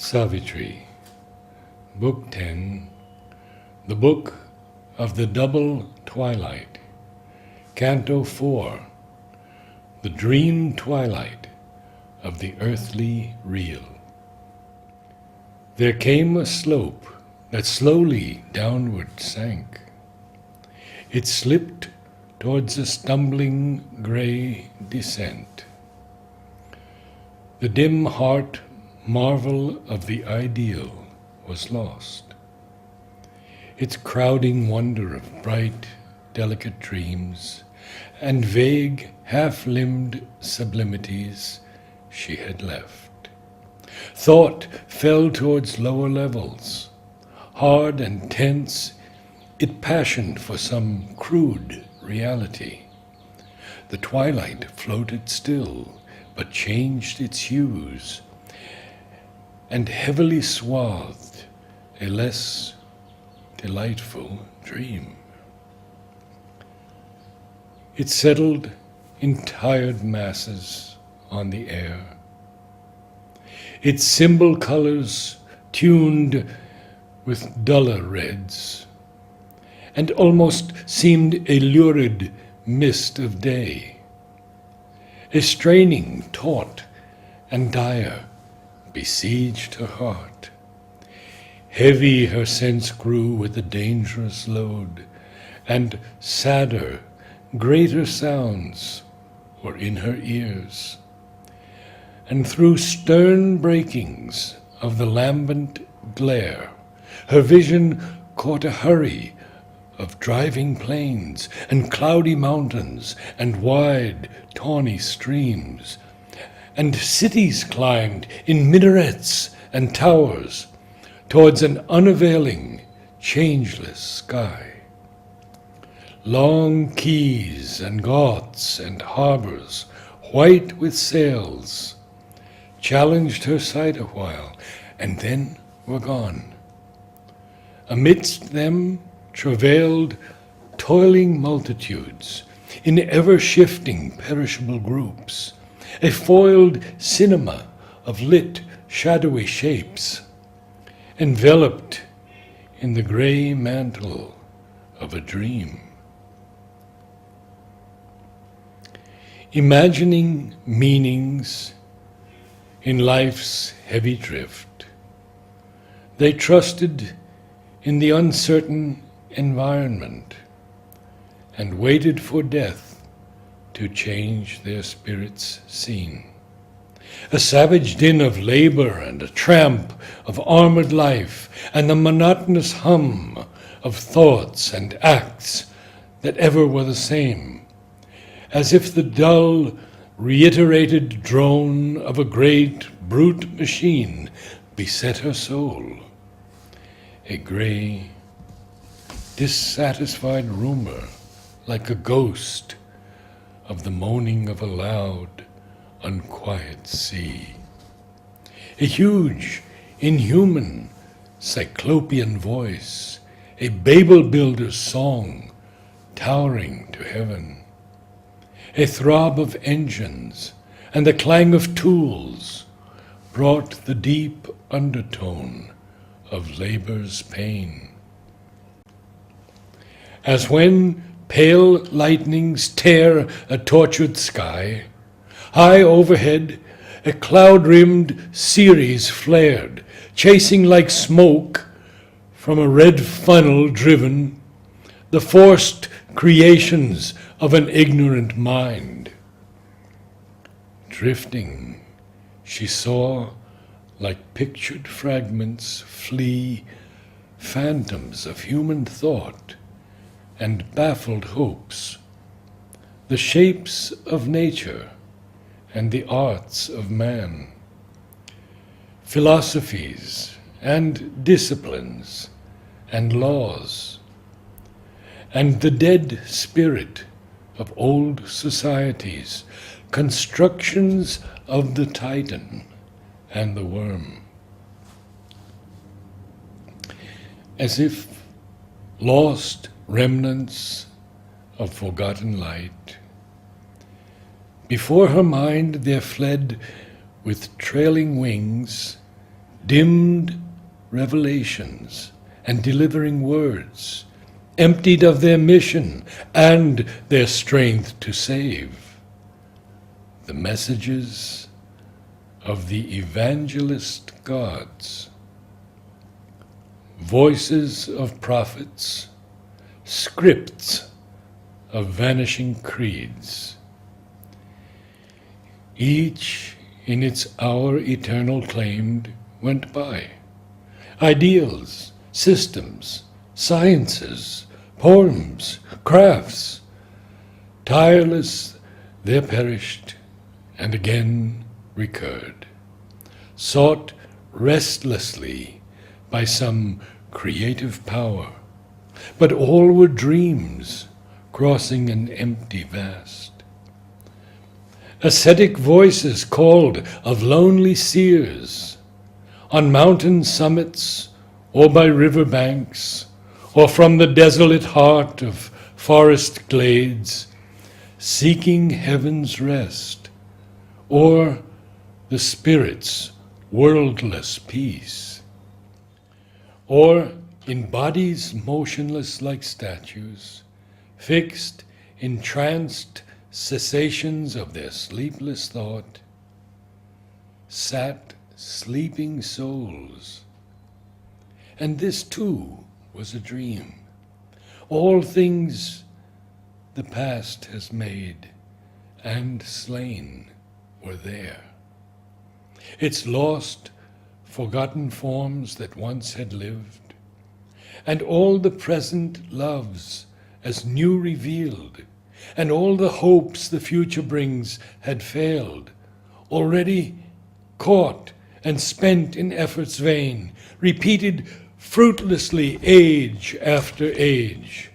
Savitri, Book 10, the Book of the Double Twilight, Canto 4, the Dream Twilight of the Earthly Real. There came a slope that slowly downward sank. It slipped towards a stumbling gray descent. The dim heart marvel of the ideal was lost. Its crowding wonder of bright, delicate dreams and vague, half-limbed sublimities she had left. Thought fell towards lower levels. Hard and tense, it passioned for some crude reality. The twilight floated still, but changed its hues, and heavily swathed a less delightful dream. It settled in tired masses on the air, its symbol colors tuned with duller reds, and almost seemed a lurid mist of day. A straining taut and dire besieged her heart. Heavy her sense grew with a dangerous load, and sadder, greater sounds were in her ears. And through stern breakings of the lambent glare, her vision caught a hurry of driving plains and cloudy mountains and wide, tawny streams, and cities climbed in minarets and towers towards an unavailing, changeless sky. Long quays and ghats and harbors, white with sails, challenged her sight a while, and then were gone. Amidst them travailed toiling multitudes in ever-shifting perishable groups, a foiled cinema of lit, shadowy shapes, enveloped in the gray mantle of a dream. Imagining meanings in life's heavy drift, they trusted in the uncertain environment and waited for death to change their spirit's scene. A savage din of labor and a tramp of armored life and the monotonous hum of thoughts and acts that ever were the same, as if the dull, reiterated drone of a great brute machine beset her soul. A gray, dissatisfied rumor, like a ghost of the moaning of a loud, unquiet sea. A huge, inhuman, cyclopean voice, a Babel builder's song, towering to heaven. A throb of engines and the clang of tools brought the deep undertone of labor's pain. As when pale lightnings tear a tortured sky, high overhead a cloud-rimmed Ceres flared, chasing like smoke from a red funnel driven the forced creations of an ignorant mind. Drifting, she saw, like pictured fragments, flee phantoms of human thought and baffled hopes, the shapes of nature and the arts of man, philosophies and disciplines and laws, and the dead spirit of old societies, constructions of the Titan and the worm. As if lost remnants of forgotten light, before her mind there fled with trailing wings dimmed revelations and delivering words, emptied of their mission and their strength to save. The messages of the evangelist gods, voices of prophets, scripts of vanishing creeds, each in its hour eternal claimed, went by. Ideals, systems, sciences, poems, crafts, tireless there perished and again recurred, sought restlessly by some creative power, but all were dreams crossing an empty vast. Ascetic voices called of lonely seers, on mountain summits or by river banks, or from the desolate heart of forest glades, seeking heaven's rest, or the spirit's worldless peace, or in bodies motionless like statues, fixed, entranced cessations of their sleepless thought, sat sleeping souls. And this too was a dream. All things the past has made and slain were there. Its lost, forgotten forms that once had lived, and all the present loves as new revealed, and all the hopes the future brings had failed, already caught and spent in efforts vain, repeated fruitlessly age after age.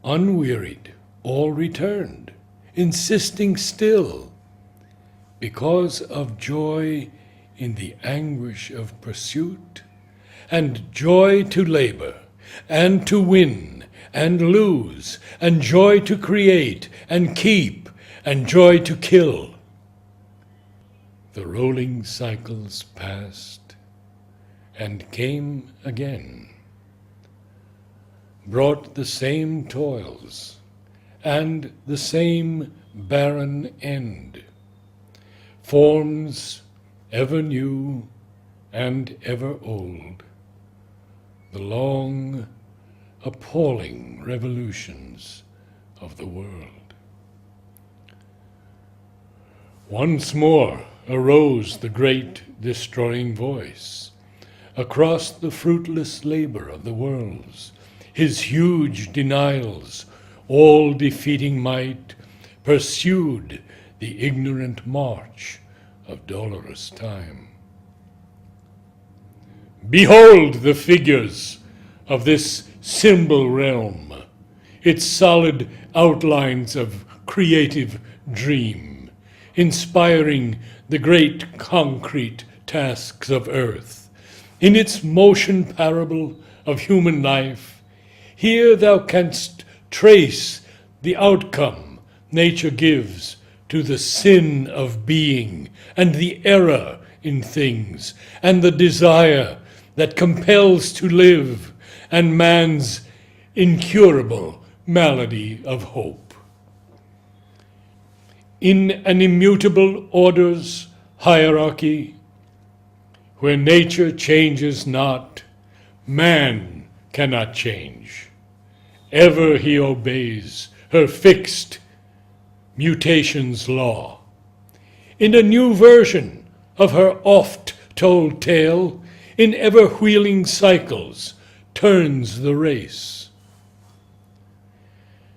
Unwearied, all returned, insisting still, because of joy in the anguish of pursuit, and joy to labor, and to win, and lose, and joy to create, and keep, and joy to kill. The rolling cycles passed, and came again, brought the same toils, and the same barren end, forms ever new and ever old, the long, appalling revolutions of the world. Once more arose the great destroying voice across the fruitless labor of the worlds, his huge denials, all defeating might, pursued the ignorant march of dolorous time. Behold the figures of this symbol realm, its solid outlines of creative dream, inspiring the great concrete tasks of earth. In its motion parable of human life, here thou canst trace the outcome nature gives to the sin of being, and the error in things, and the desire that compels to live, and man's incurable malady of hope. In an immutable order's hierarchy, where nature changes not, man cannot change. Ever he obeys her fixed mutation's law. In a new version of her oft-told tale, in ever-wheeling cycles, turns the race.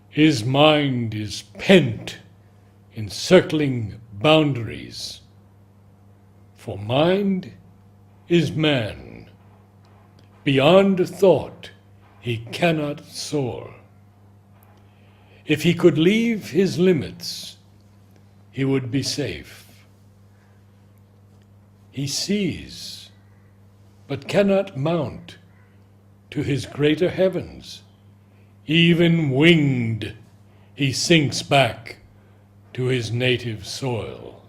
His mind is pent in circling boundaries, for mind is man. Beyond thought he cannot soar. If he could leave his limits, he would be safe. He sees, but cannot mount to his greater heavens. Even winged, he sinks back to his native soil.